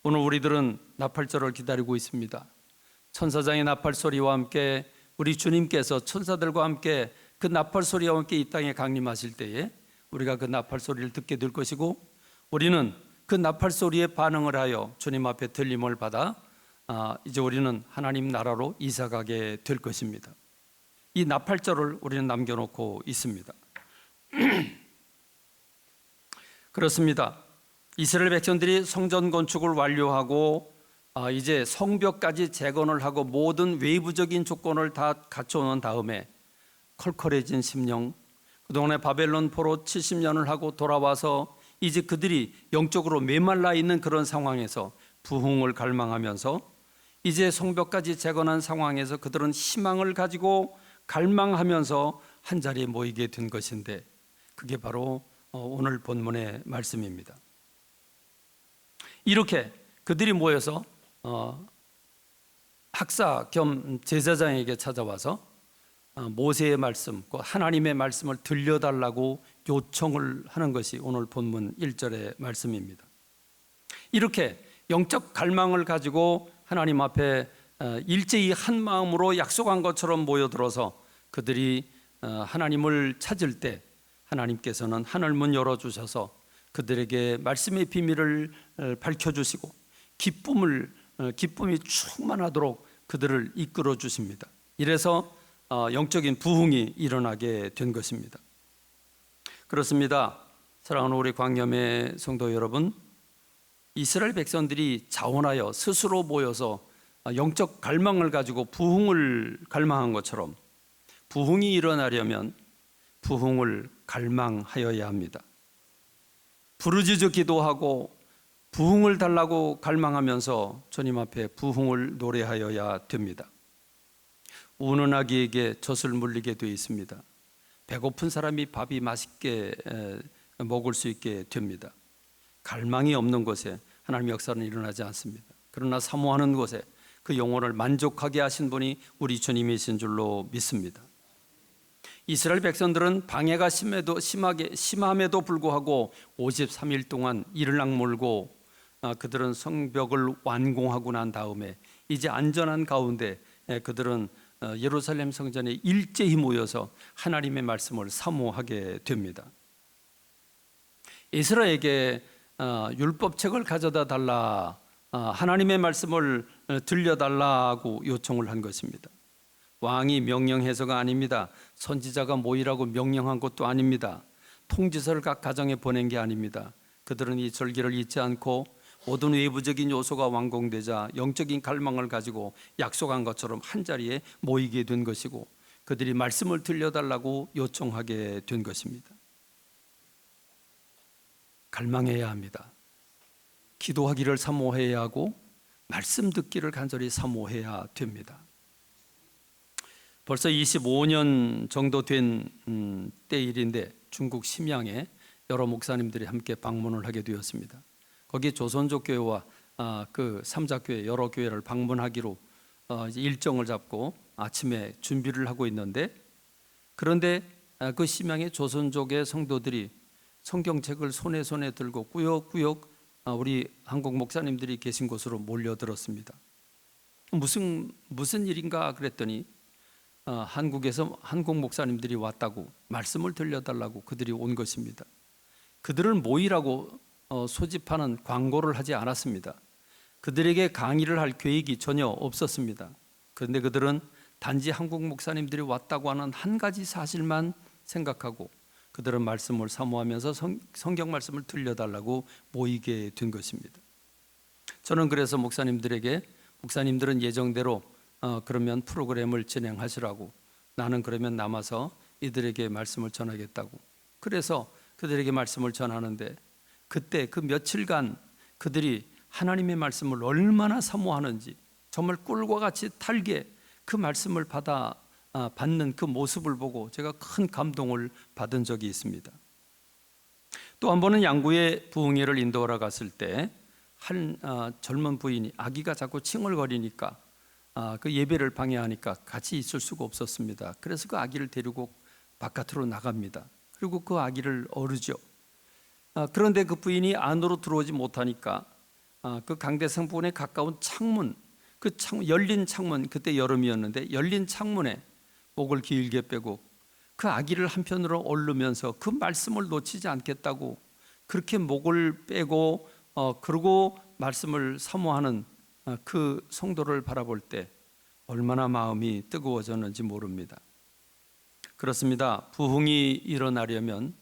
오늘 우리들은 나팔절을 기다리고 있습니다. 천사장의 나팔 소리와 함께 우리 주님께서 천사들과 함께 그 나팔 소리와 함께 이 땅에 강림하실 때에 우리가 그 나팔 소리를 듣게 될 것이고, 우리는 그 나팔 소리에 반응을 하여 주님 앞에 들림을 받아 이제 우리는 하나님 나라로 이사가게 될 것입니다. 이 나팔절을 우리는 남겨놓고 있습니다. 그렇습니다. 이스라엘 백성들이 성전 건축을 완료하고 이제 성벽까지 재건을 하고 모든 외부적인 조건을 다 갖춰놓은 다음에 컬컬해진 심령, 그동안에 바벨론 포로 70년을 하고 돌아와서 이제 그들이 영적으로 메말라 있는 그런 상황에서 부흥을 갈망하면서 이제 성벽까지 재건한 상황에서 그들은 희망을 가지고 갈망하면서 한자리에 모이게 된 것인데, 그게 바로 오늘 본문의 말씀입니다. 이렇게 그들이 모여서 학사 겸 제사장에게 찾아와서 모세의 말씀, 하나님의 말씀을 들려달라고 요청을 하는 것이 오늘 본문 1절의 말씀입니다. 이렇게 영적 갈망을 가지고 하나님 앞에 일제히 한 마음으로 약속한 것처럼 모여들어서 그들이 하나님을 찾을 때 하나님께서는 하늘문 열어주셔서 그들에게 말씀의 비밀을 밝혀주시고 기쁨이 충만하도록 그들을 이끌어 주십니다. 이래서 영적인 부흥이 일어나게 된 것입니다. 그렇습니다. 사랑하는 우리 광염의 성도 여러분, 이스라엘 백성들이 자원하여 스스로 모여서 영적 갈망을 가지고 부흥을 갈망한 것처럼 부흥이 일어나려면 부흥을 갈망하여야 합니다. 부르짖어 기도하고 부흥을 달라고 갈망하면서 주님 앞에 부흥을 노래하여야 됩니다. 우는 아기에게 젖을 물리게 되어 있습니다. 배고픈 사람이 밥이 맛있게 먹을 수 있게 됩니다. 갈망이 없는 곳에 하나님의 역사는 일어나지 않습니다. 그러나 사모하는 곳에 그 영혼을 만족하게 하신 분이 우리 주님이신 줄로 믿습니다. 이스라엘 백성들은 방해가 심함에도 불구하고 53일 동안 이를 악물고 그들은 성벽을 완공하고 난 다음에 이제 안전한 가운데 그들은 예루살렘 성전에 일제히 모여서 하나님의 말씀을 사모하게 됩니다. 에스라에게 율법책을 가져다 달라, 하나님의 말씀을 들려달라고 요청을 한 것입니다. 왕이 명령해서가 아닙니다. 선지자가 모이라고 명령한 것도 아닙니다. 통지서를 각 가정에 보낸 게 아닙니다. 그들은 이 절기를 잊지 않고 모든 외부적인 요소가 완공되자 영적인 갈망을 가지고 약속한 것처럼 한자리에 모이게 된 것이고, 그들이 말씀을 들려달라고 요청하게 된 것입니다. 갈망해야 합니다. 기도하기를 사모해야 하고 말씀 듣기를 간절히 사모해야 됩니다. 벌써 25년 정도 된 때 일인데 중국 심양에 여러 목사님들이 함께 방문을 하게 되었습니다. 거기 조선족 교회와 그 삼자교회 여러 교회를 방문하기로 일정을 잡고 아침에 준비를 하고 있는데, 그런데 그 심양의 조선족의 성도들이 성경책을 손에 들고 꾸역꾸역 우리 한국 목사님들이 계신 곳으로 몰려들었습니다. 무슨 일인가 그랬더니 한국에서 한국 목사님들이 왔다고 말씀을 들려달라고 그들이 온 것입니다. 그들을 모이라고 소집하는 광고를 하지 않았습니다. 그들에게 강의를 할 계획이 전혀 없었습니다. 그런데 그들은 단지 한국 목사님들이 왔다고 하는 한 가지 사실만 생각하고 그들은 말씀을 사모하면서 성경 말씀을 들려달라고 모이게 된 것입니다. 저는 그래서 목사님들에게, 목사님들은 예정대로 그러면 프로그램을 진행하시라고, 나는 그러면 남아서 이들에게 말씀을 전하겠다고, 그래서 그들에게 말씀을 전하는데, 그때 그 며칠간 그들이 하나님의 말씀을 얼마나 사모하는지, 정말 꿀과 같이 달게 그 말씀을 받는 그 모습을 보고 제가 큰 감동을 받은 적이 있습니다. 또 한 번은 양구에 부흥회를 인도하러 갔을 때 한 젊은 부인이 아기가 자꾸 칭얼거리니까 그 예배를 방해하니까 같이 있을 수가 없었습니다. 그래서 그 아기를 데리고 바깥으로 나갑니다. 그리고 그 아기를 어르죠. 그런데 그 부인이 안으로 들어오지 못하니까 그 강대상 부근에 가까운 창문, 그 창문, 열린 창문, 그때 여름이었는데 열린 창문에 목을 길게 빼고 그 아기를 한편으로 얹으면서 그 말씀을 놓치지 않겠다고 그렇게 목을 빼고 그러고 말씀을 사모하는 그 성도를 바라볼 때 얼마나 마음이 뜨거워졌는지 모릅니다. 그렇습니다. 부흥이 일어나려면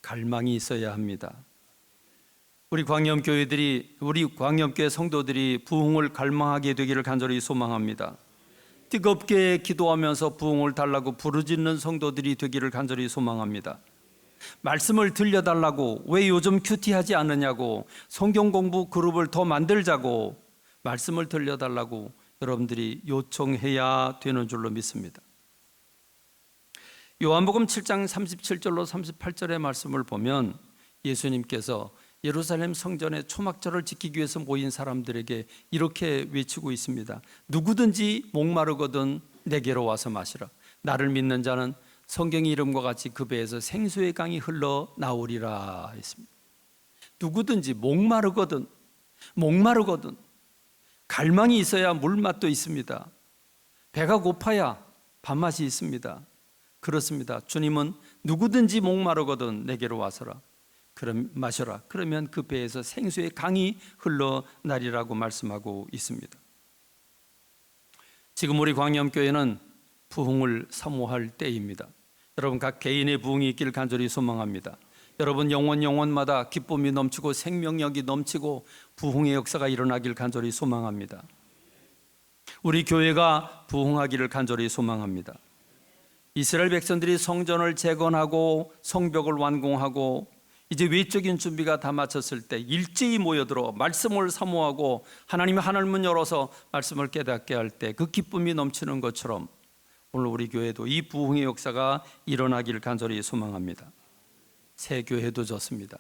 갈망이 있어야 합니다. 우리 광염교회 성도들이 부흥을 갈망하게 되기를 간절히 소망합니다. 뜨겁게 기도하면서 부흥을 달라고 부르짖는 성도들이 되기를 간절히 소망합니다. 말씀을 들려달라고, 왜 요즘 큐티하지 않느냐고, 성경 공부 그룹을 더 만들자고 말씀을 들려달라고 여러분들이 요청해야 되는 줄로 믿습니다. 요한복음 7장 37절로 38절의 말씀을 보면 예수님께서 예루살렘 성전의 초막절을 지키기 위해서 모인 사람들에게 이렇게 외치고 있습니다. 누구든지 목마르거든 내게로 와서 마시라. 나를 믿는 자는 성경의 이름과 같이 그 배에서 생수의 강이 흘러 나오리라 했습니다. 누구든지 목마르거든 갈망이 있어야 물맛도 있습니다. 배가 고파야 밥맛이 있습니다. 그렇습니다. 주님은 누구든지 목마르거든 내게로 와서라. 그럼 마셔라. 그러면 그 배에서 생수의 강이 흘러나리라고 말씀하고 있습니다. 지금 우리 광염교회는 부흥을 사모할 때입니다. 여러분 각 개인의 부흥이 있기를 간절히 소망합니다. 여러분 영혼마다 기쁨이 넘치고 생명력이 넘치고 부흥의 역사가 일어나길 간절히 소망합니다. 우리 교회가 부흥하기를 간절히 소망합니다. 이스라엘 백성들이 성전을 재건하고 성벽을 완공하고 이제 외적인 준비가 다 마쳤을 때 일제히 모여들어 말씀을 사모하고 하나님의 하늘문 열어서 말씀을 깨닫게 할 때 그 기쁨이 넘치는 것처럼 오늘 우리 교회도 이 부흥의 역사가 일어나기를 간절히 소망합니다. 새 교회도 좋습니다.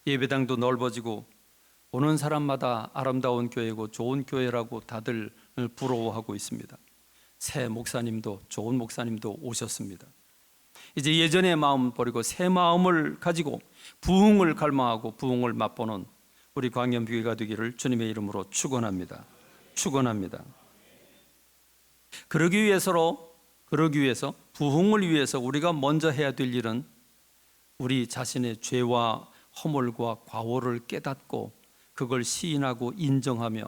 예배당도 넓어지고 오는 사람마다 아름다운 교회고 좋은 교회라고 다들 부러워하고 있습니다. 새 목사님도 좋은 목사님도 오셨습니다. 이제 예전의 마음 버리고 새 마음을 가지고 부흥을 갈망하고 부흥을 맛보는 우리 광염교회가 되기를 주님의 이름으로 축원합니다. 그러기 위해서 부흥을 위해서 우리가 먼저 해야 될 일은 우리 자신의 죄와 허물과 과오를 깨닫고 그걸 시인하고 인정하며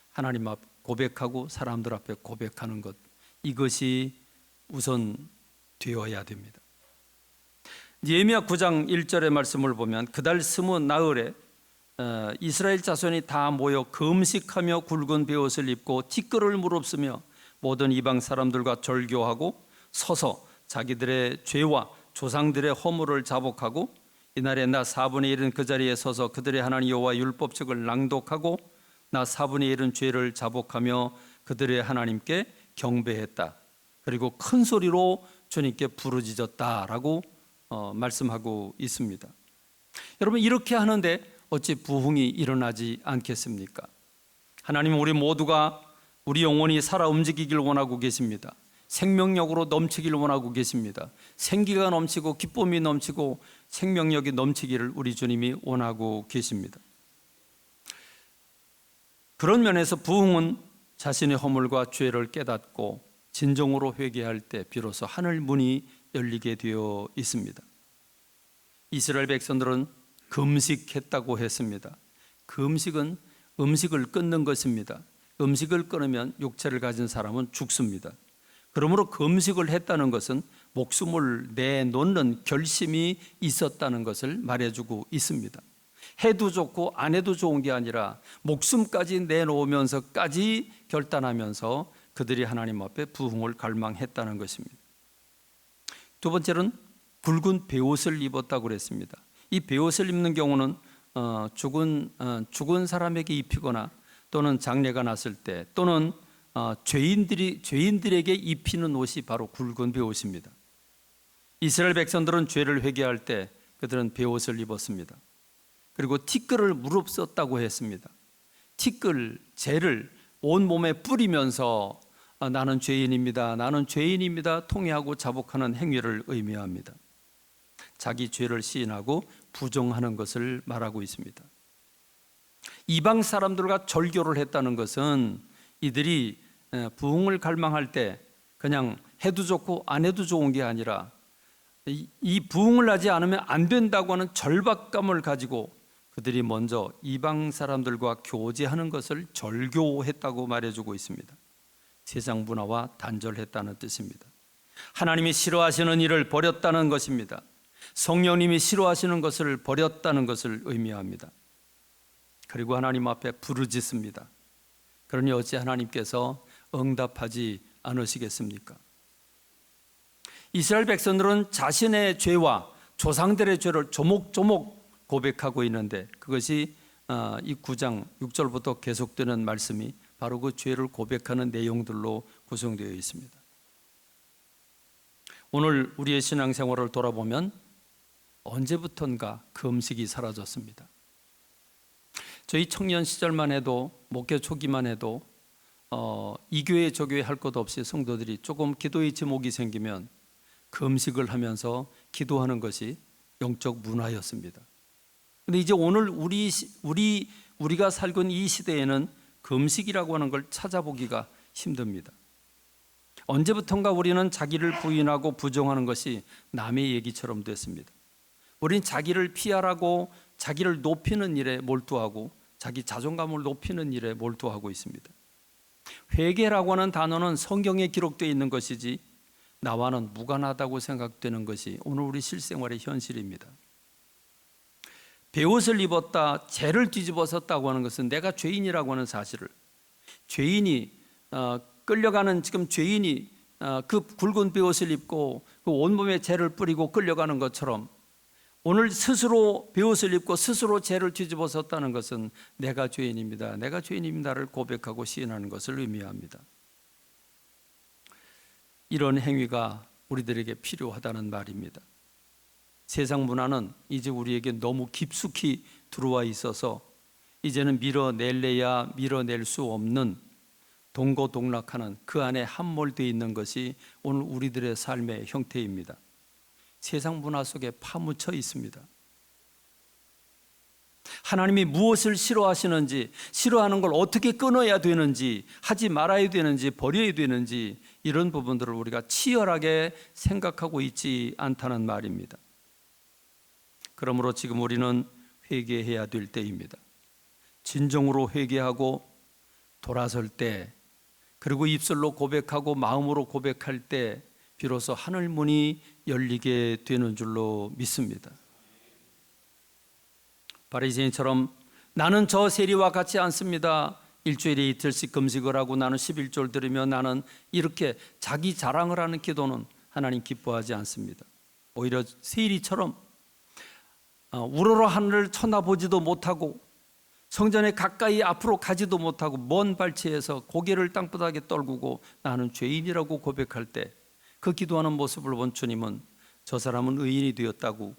하나님 앞 고백하고 사람들 앞에 고백하는 것, 이것이 우선 되어야 됩니다. 예레미야 9장 1절의 말씀을 보면 그달 스무 나흘에 이스라엘 자손이 다 모여 금식하며 굵은 베옷을 입고 티끌을 무릅쓰며 모든 이방 사람들과 절교하고 서서 자기들의 죄와 조상들의 허물을 자복하고 이날에 나 4분의 1은 그 자리에 서서 그들의 하나님 여호와 율법책을 낭독하고 나 4분의 1은 죄를 자복하며 그들의 하나님께 경배했다. 그리고 큰 소리로 주님께 부르짖었다라고 말씀하고 있습니다. 여러분 이렇게 하는데 어찌 부흥이 일어나지 않겠습니까? 하나님 우리 모두가 우리 영혼이 살아 움직이길 원하고 계십니다. 생명력으로 넘치기를 원하고 계십니다. 생기가 넘치고 기쁨이 넘치고 생명력이 넘치기를 우리 주님이 원하고 계십니다. 그런 면에서 부흥은 자신의 허물과 죄를 깨닫고 진정으로 회개할 때 비로소 하늘 문이 열리게 되어 있습니다. 이스라엘 백성들은 금식했다고 했습니다. 금식은 음식을 끊는 것입니다. 음식을 끊으면 육체를 가진 사람은 죽습니다. 그러므로 금식을 했다는 것은 목숨을 내놓는 결심이 있었다는 것을 말해주고 있습니다. 해도 좋고 안 해도 좋은 게 아니라 목숨까지 내놓으면서까지 결단하면서 그들이 하나님 앞에 부흥을 갈망했다는 것입니다. 두 번째는 굵은 베옷을 입었다고 그랬습니다. 이 베옷을 입는 경우는 죽은 사람에게 입히거나 또는 장례가 났을 때 또는 죄인들에게 입히는 옷이 바로 굵은 베옷입니다. 이스라엘 백성들은 죄를 회개할 때 그들은 베옷을 입었습니다. 그리고 티끌을 무릅썼다고 했습니다. 티끌, 재를 온몸에 뿌리면서 나는 죄인입니다 통회하고 자복하는 행위를 의미합니다. 자기 죄를 시인하고 부정하는 것을 말하고 있습니다. 이방 사람들과 절교를 했다는 것은 이들이 부흥을 갈망할 때 그냥 해도 좋고 안 해도 좋은 게 아니라 이 부흥을 하지 않으면 안 된다고 하는 절박감을 가지고 그들이 먼저 이방 사람들과 교제하는 것을 절교했다고 말해주고 있습니다. 세상 문화와 단절했다는 뜻입니다. 하나님이 싫어하시는 일을 버렸다는 것입니다. 성령님이 싫어하시는 것을 버렸다는 것을 의미합니다. 그리고 하나님 앞에 부르짖습니다. 그러니 어찌 하나님께서 응답하지 않으시겠습니까? 이스라엘 백성들은 자신의 죄와 조상들의 죄를 조목조목 고백하고 있는데 그것이 이 9장 6절부터 계속되는 말씀이 바로 그 죄를 고백하는 내용들로 구성되어 있습니다. 오늘 우리의 신앙생활을 돌아보면 언제부턴가 금식이 사라졌습니다. 저희 청년 시절만 해도 목회 초기만 해도 이 교회 저 교회 할 것 없이 성도들이 조금 기도의 제목이 생기면 금식을 하면서 기도하는 것이 영적 문화였습니다. 근데 이제 오늘 우리가 살고 있는 이 시대에는 금식이라고 하는 걸 찾아보기가 힘듭니다. 언제부턴가 우리는 자기를 부인하고 부정하는 것이 남의 얘기처럼 됐습니다. 우리는 자기를 피하라고 자기를 높이는 일에 몰두하고 자기 자존감을 높이는 일에 몰두하고 있습니다. 회개라고 하는 단어는 성경에 기록되어 있는 것이지 나와는 무관하다고 생각되는 것이 오늘 우리 실생활의 현실입니다. 베옷을 입었다, 죄를 뒤집어 섰다고 하는 것은 내가 죄인이라고 하는 사실을, 죄인이 끌려가는 지금 죄인이 그 굵은 베옷을 입고 그 온몸에 죄를 뿌리고 끌려가는 것처럼 오늘 스스로 베옷을 입고 스스로 죄를 뒤집어 섰다는 것은 내가 죄인입니다, 내가 죄인입니다를 고백하고 시인하는 것을 의미합니다. 이런 행위가 우리들에게 필요하다는 말입니다. 세상 문화는 이제 우리에게 너무 깊숙이 들어와 있어서 이제는 밀어낼래야 밀어낼 수 없는 동고동락하는 그 안에 함몰되어 있는 것이 오늘 우리들의 삶의 형태입니다. 세상 문화 속에 파묻혀 있습니다. 하나님이 무엇을 싫어하시는지, 싫어하는 걸 어떻게 끊어야 되는지, 하지 말아야 되는지, 버려야 되는지 이런 부분들을 우리가 치열하게 생각하고 있지 않다는 말입니다. 그러므로 지금 우리는 회개해야 될 때입니다. 진정으로 회개하고 돌아설 때, 그리고 입술로 고백하고 마음으로 고백할 때 비로소 하늘 문이 열리게 되는 줄로 믿습니다. 바리새인처럼 나는 저 세리와 같지 않습니다, 일주일에 이틀씩 금식을 하고 나는 11조를 드리며 나는 이렇게 자기 자랑을 하는 기도는 하나님 기뻐하지 않습니다. 오히려 세리처럼 우러러 하늘을 쳐다보지도 못하고 성전에 가까이 앞으로 가지도 못하고 먼 발치에서 고개를 땅바닥에 떨구고 나는 죄인이라고 고백할 때 그 기도하는 모습을 본 주님은 저 사람은 의인이 되었다고,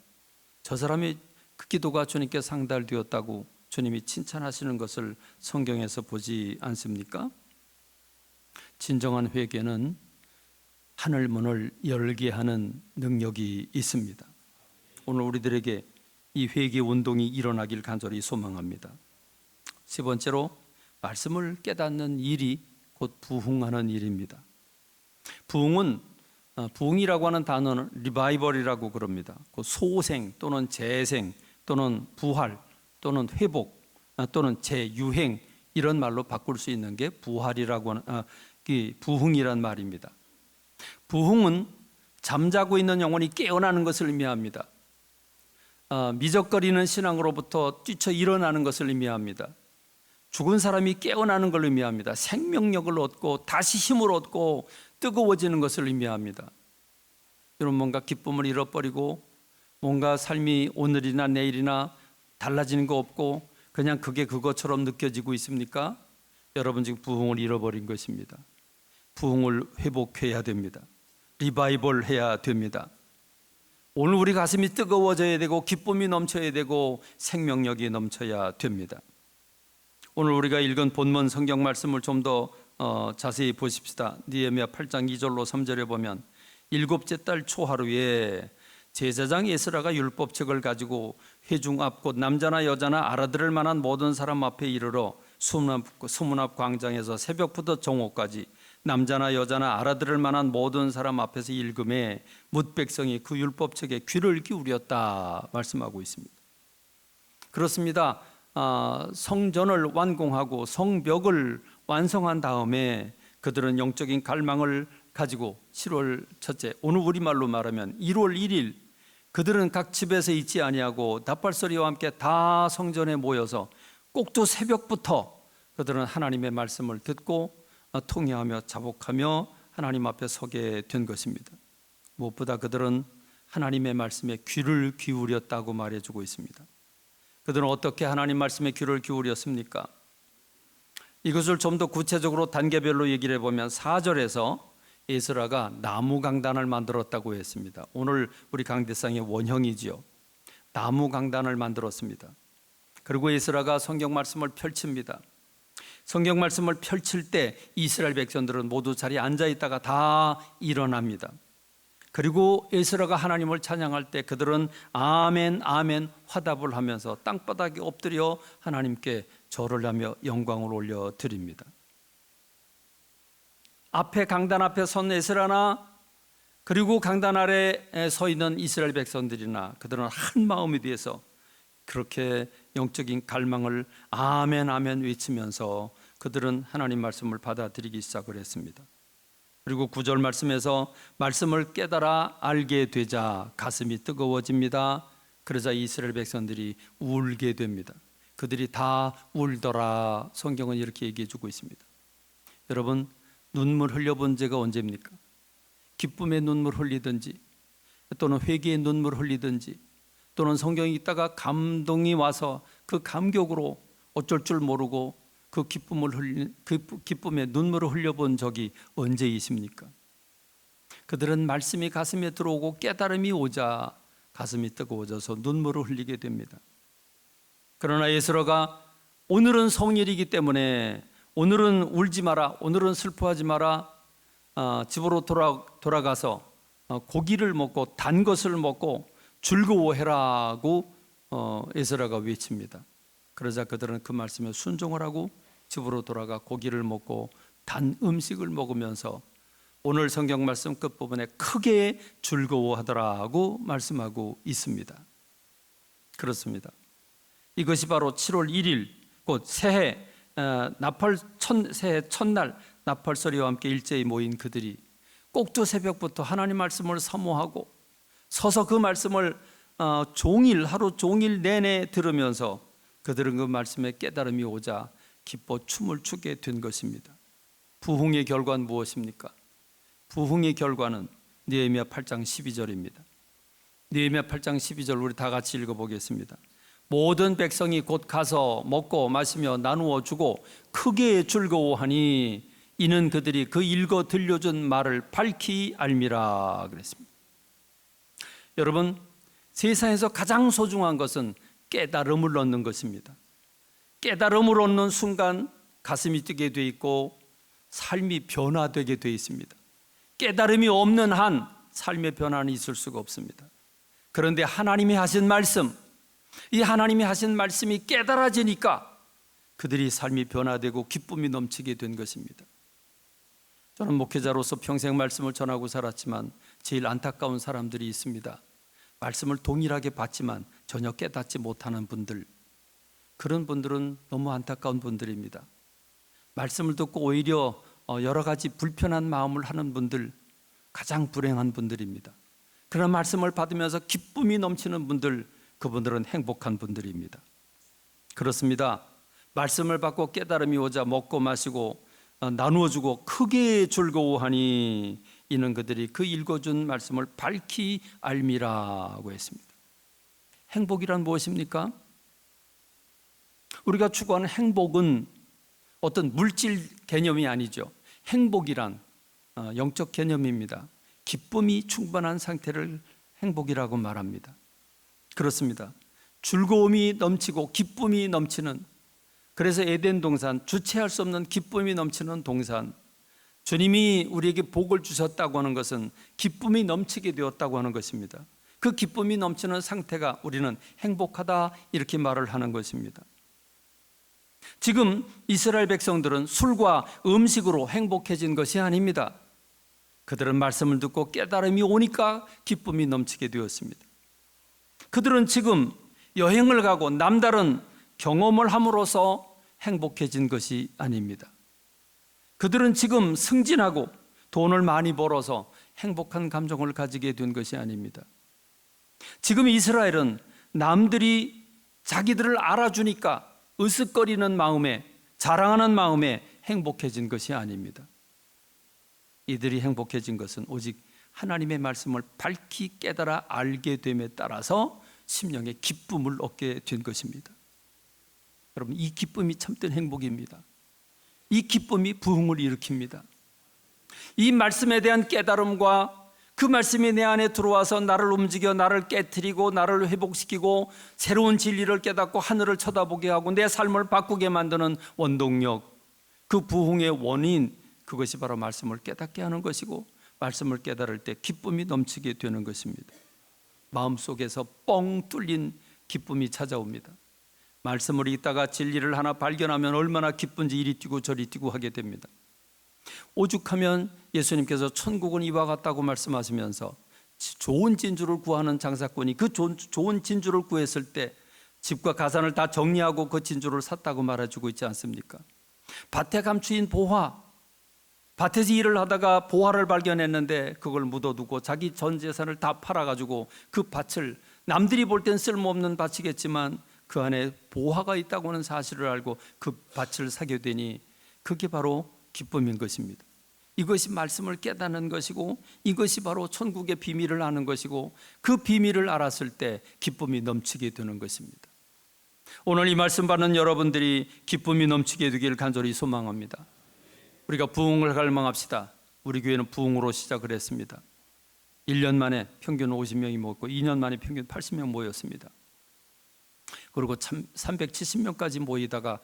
저 사람의 그 기도가 주님께 상달되었다고 주님이 칭찬하시는 것을 성경에서 보지 않습니까? 진정한 회개는 하늘 문을 열게 하는 능력이 있습니다. 오늘 우리들에게 이 회개 운동이 일어나길 간절히 소망합니다. 세 번째로 말씀을 깨닫는 일이 곧 부흥하는 일입니다. 부흥이라고 하는 단어는 리바이벌이라고 그럽니다. 곧 소생 또는 재생 또는 부활 또는 회복 또는 재유행 이런 말로 바꿀 수 있는 게 부활이라고 하는 부흥이란 말입니다. 부흥은 잠자고 있는 영혼이 깨어나는 것을 의미합니다. 미적거리는 신앙으로부터 뛰쳐 일어나는 것을 의미합니다. 죽은 사람이 깨어나는 걸 의미합니다. 생명력을 얻고 다시 힘을 얻고 뜨거워지는 것을 의미합니다. 여러분, 뭔가 기쁨을 잃어버리고 뭔가 삶이 오늘이나 내일이나 달라지는 거 없고 그냥 그게 그것처럼 느껴지고 있습니까? 여러분 지금 부흥을 잃어버린 것입니다. 부흥을 회복해야 됩니다. 리바이벌 해야 됩니다. 오늘 우리 가슴이 뜨거워져야 되고 기쁨이 넘쳐야 되고 생명력이 넘쳐야 됩니다. 오늘 우리가 읽은 본문 성경 말씀을 좀 더 자세히 보십시다. 느헤미야 8장 2절로 3절에 보면 일곱째 달 초하루에 제사장 에스라가 율법책을 가지고 회중 앞 곧 남자나 여자나 알아들을 만한 모든 사람 앞에 이르러 수문 앞 광장에서 새벽부터 정오까지 남자나 여자나 알아들을 만한 모든 사람 앞에서 읽음에 뭇 백성이 그 율법책에 귀를 기울였다 말씀하고 있습니다. 그렇습니다. 성전을 완공하고 성벽을 완성한 다음에 그들은 영적인 갈망을 가지고 7월 첫째, 오늘 우리말로 말하면 1월 1일 그들은 각 집에서 있지 아니하고 나팔소리와 함께 다 성전에 모여서 꼭두 새벽부터 그들은 하나님의 말씀을 듣고 통회하며 자복하며 하나님 앞에 서게 된 것입니다. 무엇보다 그들은 하나님의 말씀에 귀를 기울였다고 말해주고 있습니다. 그들은 어떻게 하나님 말씀에 귀를 기울였습니까? 이것을 좀 더 구체적으로 단계별로 얘기를 해보면 4절에서 에스라가 나무 강단을 만들었다고 했습니다. 오늘 우리 강대상의 원형이지요. 나무 강단을 만들었습니다. 그리고 에스라가 성경 말씀을 펼칩니다. 성경 말씀을 펼칠 때 이스라엘 백성들은 모두 자리에 앉아 있다가 다 일어납니다. 그리고 에스라가 하나님을 찬양할 때 그들은 아멘 아멘 화답을 하면서 땅바닥에 엎드려 하나님께 절을 하며 영광을 올려드립니다. 앞에 강단 앞에 선 에스라나 그리고 강단 아래에 서 있는 이스라엘 백성들이나 그들은 한 마음이 되어서 그렇게 영적인 갈망을 아멘 아멘 외치면서 그들은 하나님 말씀을 받아들이기 시작을 했습니다. 그리고 9절 말씀에서 말씀을 깨달아 알게 되자 가슴이 뜨거워집니다. 그러자 이스라엘 백성들이 울게 됩니다. 그들이 다 울더라. 성경은 이렇게 얘기해 주고 있습니다. 여러분, 눈물 흘려본 제가 언제입니까? 기쁨의 눈물 흘리든지 또는 회개의 눈물 흘리든지 또는 성경이 있다가 감동이 와서 그 감격으로 어쩔 줄 모르고 그 기쁨의 눈물을 흘려본 적이 언제이십니까? 그들은 말씀이 가슴에 들어오고 깨달음이 오자 가슴이 뜨거워져서 눈물을 흘리게 됩니다. 그러나 에스라가 오늘은 성일이기 때문에 오늘은 울지 마라, 오늘은 슬퍼하지 마라, 집으로 돌아가서 고기를 먹고 단 것을 먹고 즐거워해라고 에스라가 외칩니다. 그러자 그들은 그 말씀에 순종을 하고 집으로 돌아가 고기를 먹고 단 음식을 먹으면서 오늘 성경 말씀 끝부분에 크게 즐거워하더라고 말씀하고 있습니다. 그렇습니다. 이것이 바로 7월 1일 곧 새해 새해 첫날 나팔소리와 함께 일제히 모인 그들이 꼭두 새벽부터 하나님 말씀을 사모하고 서서 그 말씀을 하루 종일 내내 들으면서 그들은 그 말씀에 깨달음이 오자 기뻐 춤을 추게 된 것입니다. 부흥의 결과는 무엇입니까? 부흥의 결과는 느헤미야 8장 12절입니다. 느헤미야 8장 12절 우리 다 같이 읽어보겠습니다. 모든 백성이 곧 가서 먹고 마시며 나누어 주고 크게 즐거워하니 이는 그들이 그 읽어 들려준 말을 밝히 알미라 그랬습니다. 여러분, 세상에서 가장 소중한 것은 깨달음을 얻는 것입니다. 깨달음을 얻는 순간 가슴이 뛰게 돼 있고 삶이 변화되게 돼 있습니다. 깨달음이 없는 한 삶의 변화는 있을 수가 없습니다. 그런데 하나님이 하신 말씀, 이 하나님이 하신 말씀이 깨달아지니까 그들이 삶이 변화되고 기쁨이 넘치게 된 것입니다. 저는 목회자로서 평생 말씀을 전하고 살았지만 제일 안타까운 사람들이 있습니다. 말씀을 동일하게 받지만 전혀 깨닫지 못하는 분들, 그런 분들은 너무 안타까운 분들입니다. 말씀을 듣고 오히려 여러 가지 불편한 마음을 하는 분들, 가장 불행한 분들입니다. 그런 말씀을 받으면서 기쁨이 넘치는 분들, 그분들은 행복한 분들입니다. 그렇습니다. 말씀을 받고 깨달음이 오자 먹고 마시고 나누어주고 크게 즐거워하니 이는 그들이 그 읽어준 말씀을 밝히 알미라고 했습니다. 행복이란 무엇입니까? 우리가 추구하는 행복은 어떤 물질 개념이 아니죠. 행복이란 영적 개념입니다. 기쁨이 충만한 상태를 행복이라고 말합니다. 그렇습니다. 즐거움이 넘치고 기쁨이 넘치는, 그래서 에덴 동산, 주체할 수 없는 기쁨이 넘치는 동산, 주님이 우리에게 복을 주셨다고 하는 것은 기쁨이 넘치게 되었다고 하는 것입니다. 그 기쁨이 넘치는 상태가 우리는 행복하다 이렇게 말을 하는 것입니다. 지금 이스라엘 백성들은 술과 음식으로 행복해진 것이 아닙니다. 그들은 말씀을 듣고 깨달음이 오니까 기쁨이 넘치게 되었습니다. 그들은 지금 여행을 가고 남다른 경험을 함으로써 행복해진 것이 아닙니다. 그들은 지금 승진하고 돈을 많이 벌어서 행복한 감정을 가지게 된 것이 아닙니다. 지금 이스라엘은 남들이 자기들을 알아주니까 으쓱거리는 마음에, 자랑하는 마음에 행복해진 것이 아닙니다. 이들이 행복해진 것은 오직 하나님의 말씀을 밝히 깨달아 알게 됨에 따라서 심령의 기쁨을 얻게 된 것입니다. 여러분, 이 기쁨이 참된 행복입니다. 이 기쁨이 부흥을 일으킵니다. 이 말씀에 대한 깨달음과 그 말씀이 내 안에 들어와서 나를 움직여 나를 깨트리고 나를 회복시키고 새로운 진리를 깨닫고 하늘을 쳐다보게 하고 내 삶을 바꾸게 만드는 원동력, 그 부흥의 원인, 그것이 바로 말씀을 깨닫게 하는 것이고 말씀을 깨달을 때 기쁨이 넘치게 되는 것입니다. 마음속에서 뻥 뚫린 기쁨이 찾아옵니다. 말씀을 읽다가 진리를 하나 발견하면 얼마나 기쁜지 이리 뛰고 저리 뛰고 하게 됩니다. 오죽하면 예수님께서 천국은 이와 같다고 말씀하시면서 좋은 진주를 구하는 장사꾼이 그 좋은 진주를 구했을 때 집과 가산을 다 정리하고 그 진주를 샀다고 말해주고 있지 않습니까? 밭에 감추인 보화, 밭에서 일을 하다가 보화를 발견했는데 그걸 묻어두고 자기 전 재산을 다 팔아가지고 그 밭을, 남들이 볼 땐 쓸모없는 밭이겠지만 그 안에 보화가 있다고 하는 사실을 알고 그 밭을 사게 되니 그게 바로 기쁨인 것입니다. 이것이 말씀을 깨닫는 것이고 이것이 바로 천국의 비밀을 아는 것이고 그 비밀을 알았을 때 기쁨이 넘치게 되는 것입니다. 오늘 이 말씀 받는 여러분들이 기쁨이 넘치게 되기를 간절히 소망합니다. 우리가 부흥을 갈망합시다. 우리 교회는 부흥으로 시작을 했습니다. 1년 만에 평균 50명이 모였고 2년 만에 평균 80명 모였습니다. 그리고 370명까지 모이다가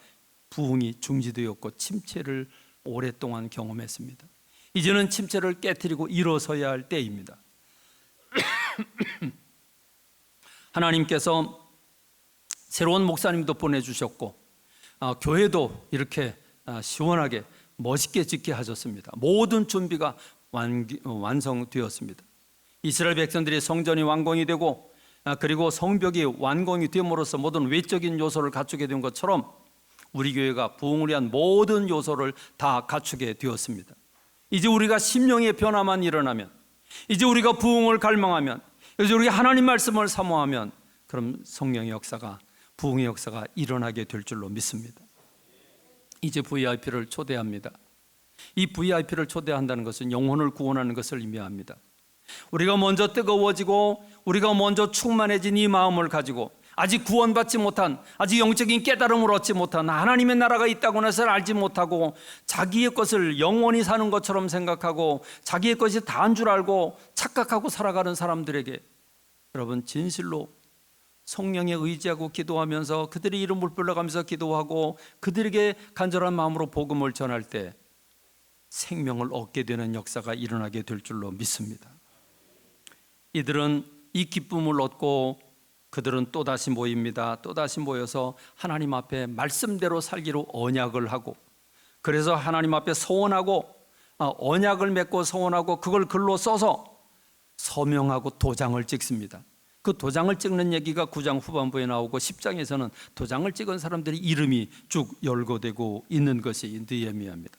부흥이 중지되었고 침체를 오랫동안 경험했습니다. 이제는 침체를 깨트리고 일어서야 할 때입니다. 하나님께서 새로운 목사님도 보내주셨고 교회도 이렇게 시원하게 멋있게 짓게 하셨습니다. 모든 준비가 완성되었습니다. 이스라엘 백성들이 성전이 완공이 되고 그리고 성벽이 완공이 됨으로써 모든 외적인 요소를 갖추게 된 것처럼 우리 교회가 부흥을 위한 모든 요소를 다 갖추게 되었습니다. 이제 우리가 심령의 변화만 일어나면, 이제 우리가 부흥을 갈망하면, 이제 우리가 하나님 말씀을 사모하면 그럼 성령의 역사가, 부흥의 역사가 일어나게 될 줄로 믿습니다. 이제 VIP를 초대합니다. 이 VIP를 초대한다는 것은 영혼을 구원하는 것을 의미합니다. 우리가 먼저 뜨거워지고 우리가 먼저 충만해진 이 마음을 가지고 아직 구원받지 못한, 아직 영적인 깨달음을 얻지 못한, 하나님의 나라가 있다고 해서 알지 못하고 자기의 것을 영원히 사는 것처럼 생각하고 자기의 것이 다인 줄 알고 착각하고 살아가는 사람들에게 여러분 진실로 성령에 의지하고 기도하면서 그들의 이름을 불러가면서 기도하고 그들에게 간절한 마음으로 복음을 전할 때 생명을 얻게 되는 역사가 일어나게 될 줄로 믿습니다. 이들은 이 기쁨을 얻고 그들은 또다시 모입니다. 또다시 모여서 하나님 앞에 말씀대로 살기로 언약을 하고, 그래서 하나님 앞에 서원하고 언약을 맺고 서원하고 그걸 글로 써서 서명하고 도장을 찍습니다. 그 도장을 찍는 얘기가 9장 후반부에 나오고 10장에서는 도장을 찍은 사람들의 이름이 쭉 열거되고 있는 것이 느헤미야입니다.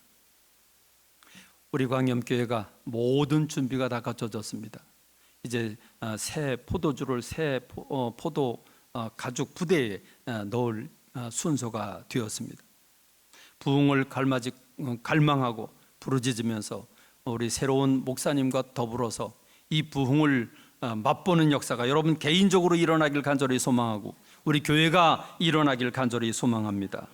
우리 광염교회가 모든 준비가 다 갖춰졌습니다. 이제 새 포도주를 새 포도 가죽 부대에 넣을 순서가 되었습니다. 부흥을 갈망하고 부르짖으면서 우리 새로운 목사님과 더불어서 이 부흥을 맛보는 역사가 여러분 개인적으로 일어나길 간절히 소망하고 우리 교회가 일어나길 간절히 소망합니다.